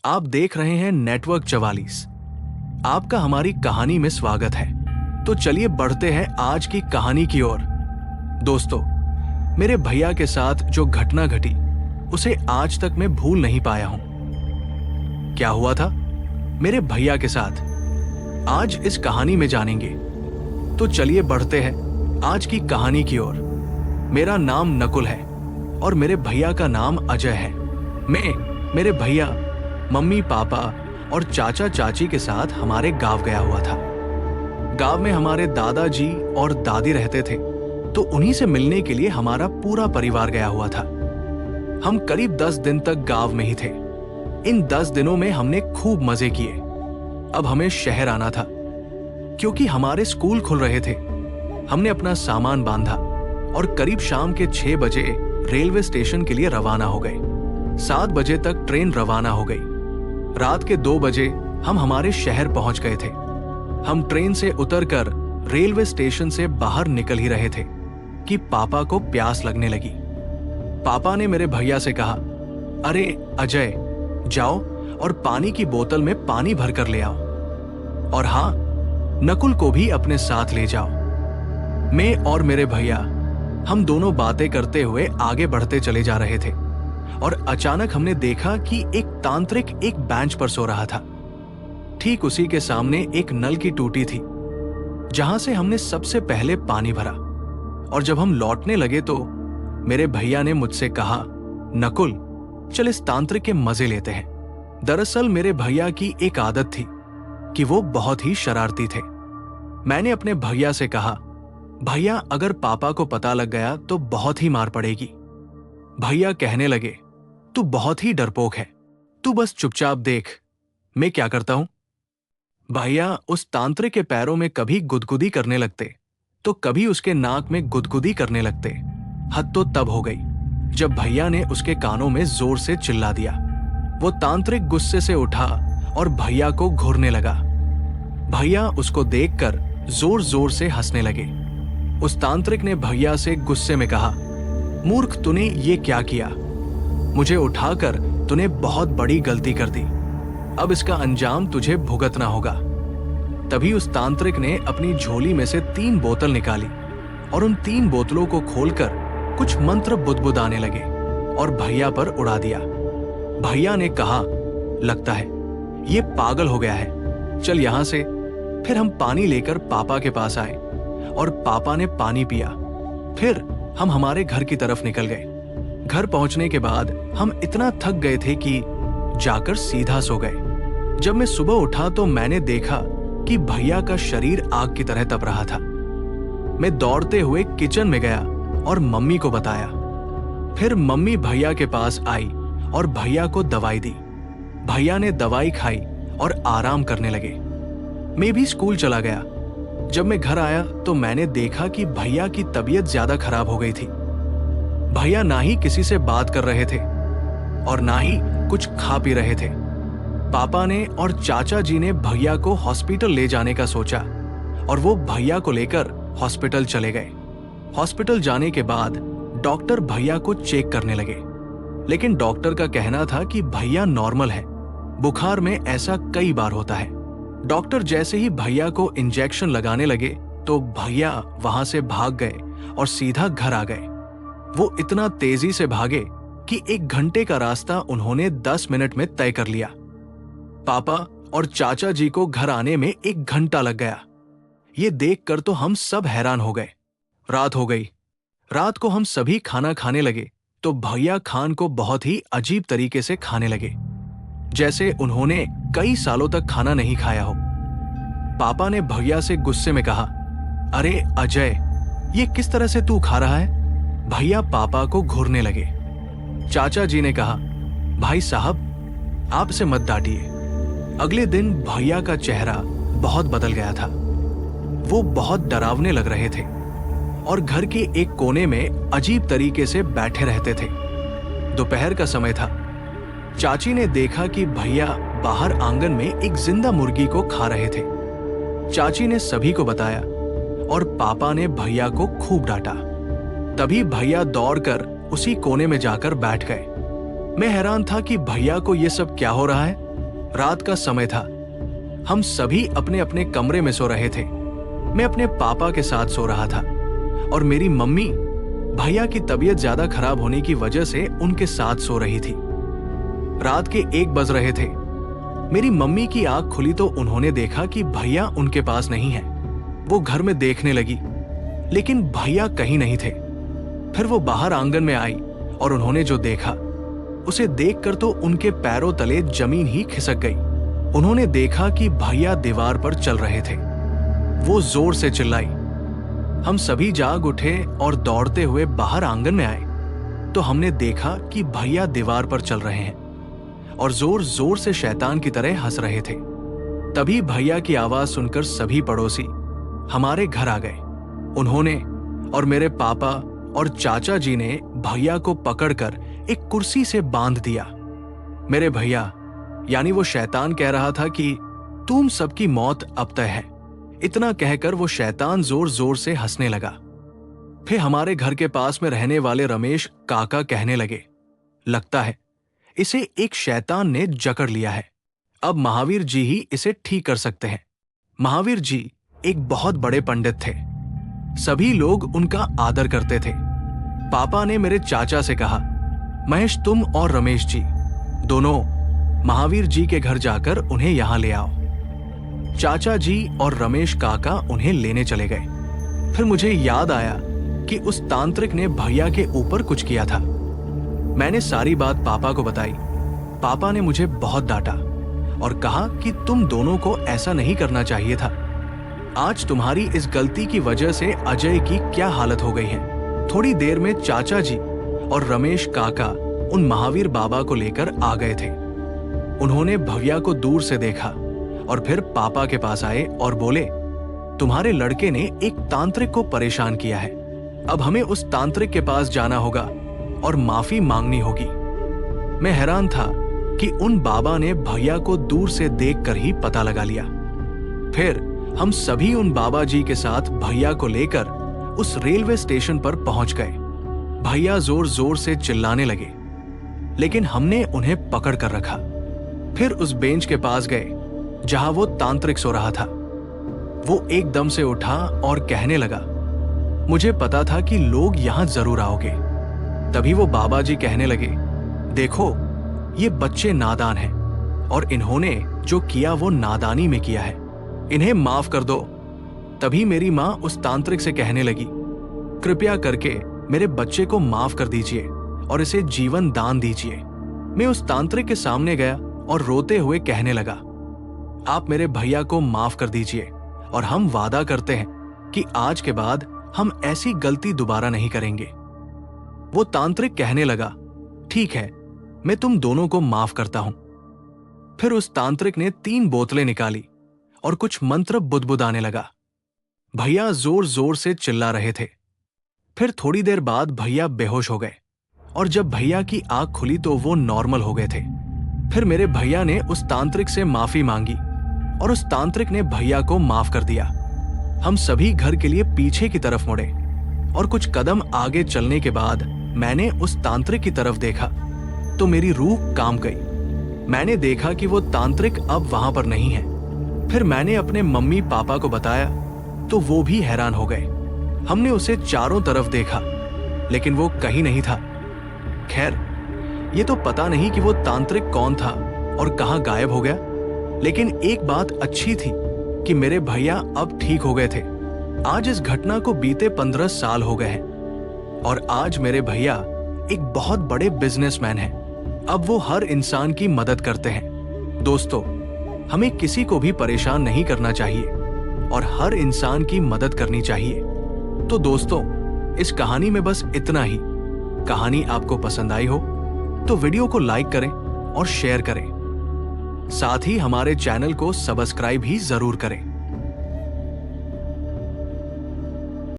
आप देख रहे हैं नेटवर्क 44। आपका हमारी कहानी में स्वागत है। तो चलिए बढ़ते हैं आज की कहानी की ओर। दोस्तों, मेरे भैया के साथ जो घटना घटी उसे आज तक मैं भूल नहीं पाया हूं। क्या हुआ था मेरे भैया के साथ, आज इस कहानी में जानेंगे। तो चलिए बढ़ते हैं आज की कहानी की ओर। मेरा नाम नकुल है और मेरे भैया का नाम अजय है। मैं, मेरे भैया, मम्मी पापा और चाचा चाची के साथ हमारे गांव गया हुआ था। गांव में हमारे दादाजी और दादी रहते थे, तो उन्हीं से मिलने के लिए हमारा पूरा परिवार गया हुआ था। हम करीब 10 दिन तक गांव में ही थे। इन 10 दिनों में हमने खूब मजे किए। अब हमें शहर आना था क्योंकि हमारे स्कूल खुल रहे थे। हमने अपना सामान बांधा और करीब शाम के 6 बजे रेलवे स्टेशन के लिए रवाना हो गए। 7 बजे तक ट्रेन रवाना हो गई। रात के 2 बजे हम हमारे शहर पहुंच गए थे। हम ट्रेन से उतरकर रेलवे स्टेशन से बाहर निकल ही रहे थे कि पापा को प्यास लगने लगी। पापा ने मेरे भैया से कहा, अरे अजय, जाओ और पानी की बोतल में पानी भरकर ले आओ, और हाँ, नकुल को भी अपने साथ ले जाओ। मैं और मेरे भैया हम दोनों बातें करते हुए आगे बढ़ते चले जा रहे थे और अचानक हमने देखा कि एक तांत्रिक एक बेंच पर सो रहा था। ठीक उसी के सामने एक नल की टूटी थी जहां से हमने सबसे पहले पानी भरा। और जब हम लौटने लगे तो मेरे भैया ने मुझसे कहा, नकुल, चल इस तांत्रिक के मजे लेते हैं। दरअसल मेरे भैया की एक आदत थी कि वो बहुत ही शरारती थे। मैंने अपने भैया से कहा, भैया, अगर पापा को पता लग गया तो बहुत ही मार पड़ेगी। भैया कहने लगे, तू बहुत ही डरपोक है, तू बस चुपचाप देख मैं क्या करता हूं। भैया उस तांत्रिक के पैरों में कभी गुदगुदी करने लगते तो कभी उसके नाक में गुदगुदी करने लगते। हद तो तब हो गई जब भैया ने उसके कानों में जोर से चिल्ला दिया। वो तांत्रिक गुस्से से उठा और भैया को घूरने लगा। भैया उसको देखकर जोर जोर से हंसने लगे। उस तांत्रिक ने भैया से गुस्से में कहा, मूर्ख, तूने ये क्या किया? मुझे उठाकर तूने बहुत बड़ी गलती कर दी। अब इसका अंजाम तुझे भुगतना होगा। तभी उस तांत्रिक ने अपनी झोली में से 3 बोतल निकाली और उन 3 बोतलों को खोलकर कुछ मंत्र बुदबुदाने लगे और भैया पर उड़ा दिया। भैया ने कहा, लगता है ये पागल हो गया है, चल यहां से। फिर हम पानी लेकर पापा के पास आए और पापा ने पानी पिया। फिर हम हमारे घर की तरफ निकल गए। घर पहुंचने के बाद हम इतना थक गए थे कि जाकर सीधा सो गए। जब मैं सुबह उठा तो मैंने देखा कि भैया का शरीर आग की तरह तप रहा था। मैं दौड़ते हुए किचन में गया और मम्मी को बताया। फिर मम्मी भैया के पास आई और भैया को दवाई दी। भैया ने दवाई खाई और आराम करने लगे। मैं भी स्कूल चला गया। जब मैं घर आया तो मैंने देखा कि भैया की तबीयत ज्यादा खराब हो गई थी। भैया ना ही किसी से बात कर रहे थे और ना ही कुछ खा पी रहे थे। पापा ने और चाचा जी ने भैया को हॉस्पिटल ले जाने का सोचा और वो भैया को लेकर हॉस्पिटल चले गए। हॉस्पिटल जाने के बाद डॉक्टर भैया को चेक करने लगे, लेकिन डॉक्टर का कहना था कि भैया नॉर्मल है। बुखार में ऐसा कई बार होता है। डॉक्टर जैसे ही भैया को इंजेक्शन लगाने लगे तो भैया वहां से भाग गए और सीधा घर आ गए। वो इतना तेजी से भागे कि 1 घंटे का रास्ता उन्होंने 10 मिनट में तय कर लिया। पापा और चाचा जी को घर आने में 1 घंटा लग गया। ये देखकर तो हम सब हैरान हो गए। रात हो गई। रात को हम सभी खाना खाने लगे तो भैया खान को बहुत ही अजीब तरीके से खाने लगे, जैसे उन्होंने कई सालों तक खाना नहीं खाया हो। पापा ने भैया से गुस्से में कहा, अरे अजय, ये किस तरह से तू खा रहा है? भैया पापा को घूरने लगे। चाचा जी ने कहा, भाई साहब, आप इसे मत डांटिए। अगले दिन भैया का चेहरा बहुत बदल गया था। वो बहुत डरावने लग रहे थे और घर के एक कोने में अजीब तरीके से बैठे रहते थे। दोपहर का समय था। चाची ने देखा कि भैया बाहर आंगन में एक जिंदा मुर्गी को खा रहे थे। चाची ने सभी को बताया और पापा ने भैया को खूब डांटा। तभी भैया दौड़कर उसी कोने में जाकर बैठ गए। मैं हैरान था कि भैया को ये सब क्या हो रहा है। रात का समय था। हम सभी अपने अपने कमरे में सो रहे थे। मैं अपने पापा के साथ सो रहा था और मेरी मम्मी भैया की तबीयत ज्यादा खराब होने की वजह से उनके साथ सो रही थी। रात के 1 बज रहे थे। मेरी मम्मी की आंख खुली तो उन्होंने देखा कि भैया उनके पास नहीं है। वो घर में देखने लगी, लेकिन भैया कहीं नहीं थे। फिर वो बाहर आंगन में आई और उन्होंने जो देखा उसे देखकर तो उनके पैरों तले जमीन ही खिसक गई। उन्होंने देखा कि भैया दीवार पर चल रहे थे। वो जोर से चिल्लाई। हम सभी जाग उठे और दौड़ते हुए बाहर आंगन में आए तो हमने देखा कि भैया दीवार पर चल रहे हैं और जोर जोर से शैतान की तरह हंस रहे थे। तभी भैया की आवाज सुनकर सभी पड़ोसी हमारे घर आ गए। उन्होंने और मेरे पापा और चाचा जी ने भैया को पकड़कर एक कुर्सी से बांध दिया। मेरे भैया यानी वो शैतान कह रहा था कि तुम सबकी मौत अब तय है। इतना कहकर वो शैतान जोर जोर से हंसने लगा। फिर हमारे घर के पास में रहने वाले रमेश काका कहने लगे, लगता है इसे एक शैतान ने जकड़ लिया है। अब महावीर जी ही इसे ठीक कर सकते हैं। महावीर जी एक बहुत बड़े पंडित थे। सभी लोग उनका आदर करते थे। पापा ने मेरे चाचा से कहा, महेश तुम और रमेश जी दोनों महावीर जी के घर जाकर उन्हें यहां ले आओ। चाचा जी और रमेश काका उन्हें लेने चले गए। फिर मुझे याद आया कि उस तांत्रिक ने भैया के ऊपर कुछ किया था। मैंने सारी बात पापा को बताई। पापा ने मुझे बहुत डांटा और कहा कि तुम दोनों को ऐसा नहीं करना चाहिए था। आज तुम्हारी इस गलती की वजह से अजय की क्या हालत हो गई है। थोड़ी देर में चाचा जी और रमेश काका उन महावीर बाबा को लेकर आ गए थे। उन्होंने भैया को दूर से देखा और फिर पापा के पास आए और बोले, तुम्हारे लड़के ने एक तांत्रिक को परेशान किया है। अब हमें उस तांत्रिक के पास जाना होगा और माफी मांगनी होगी। मैं हैरान था कि उन बाबा ने भैया को दूर से देखकर ही पता लगा लिया। फिर हम सभी उन बाबा जी के साथ भैया को लेकर उस रेलवे स्टेशन पर पहुंच गए। भैया जोर जोर से चिल्लाने लगे, लेकिन हमने उन्हें पकड़ कर रखा। फिर उस बेंच के पास गए जहां वो तांत्रिक सो रहा था। वो एकदम से उठा और कहने लगा, मुझे पता था कि लोग यहां जरूर आओगे। तभी वो बाबा जी कहने लगे, देखो ये बच्चे नादान हैं और इन्होंने जो किया वो नादानी में किया है, इन्हें माफ कर दो। तभी मेरी माँ उस तांत्रिक से कहने लगी, कृपया करके मेरे बच्चे को माफ कर दीजिए और इसे जीवन दान दीजिए। मैं उस तांत्रिक के सामने गया और रोते हुए कहने लगा, आप मेरे भैया को माफ कर दीजिए और हम वादा करते हैं कि आज के बाद हम ऐसी गलती दोबारा नहीं करेंगे। वो तांत्रिक कहने लगा, ठीक है, मैं तुम दोनों को माफ करता हूं। फिर उस तांत्रिक ने 3 बोतलें निकाली और कुछ मंत्र बुदबुदाने लगा। भैया जोर जोर से चिल्ला रहे थे। फिर थोड़ी देर बाद भैया बेहोश हो गए और जब भैया की आंख खुली तो वो नॉर्मल हो गए थे। फिर मेरे भैया ने उस तांत्रिक से माफी मांगी और उस तांत्रिक ने भैया को माफ कर दिया। हम सभी घर के लिए पीछे की तरफ मुड़े और कुछ कदम आगे चलने के बाद मैंने उस तांत्रिक की तरफ देखा तो मेरी रूह कांप गई। मैंने देखा कि वो तांत्रिक अब वहां पर नहीं है। फिर मैंने अपने मम्मी पापा को बताया तो वो भी हैरान हो गए। हमने उसे चारों तरफ देखा लेकिन वो कहीं नहीं था। खैर, ये तो पता नहीं कि वो तांत्रिक कौन था और कहां गायब हो गया, लेकिन एक बात अच्छी थी कि मेरे भैया अब ठीक हो गए थे। आज इस घटना को बीते 15 साल हो गए हैं और आज मेरे भैया एक बहुत बड़े बिजनेसमैन हैं। अब वो हर इंसान की मदद करते हैं। दोस्तों, हमें किसी को भी परेशान नहीं करना चाहिए और हर इंसान की मदद करनी चाहिए। तो दोस्तों, इस कहानी में बस इतना ही। कहानी आपको पसंद आई हो तो वीडियो को लाइक करें और शेयर करें। साथ ही हमारे चैनल को सब्सक्राइब ही जरूर करें।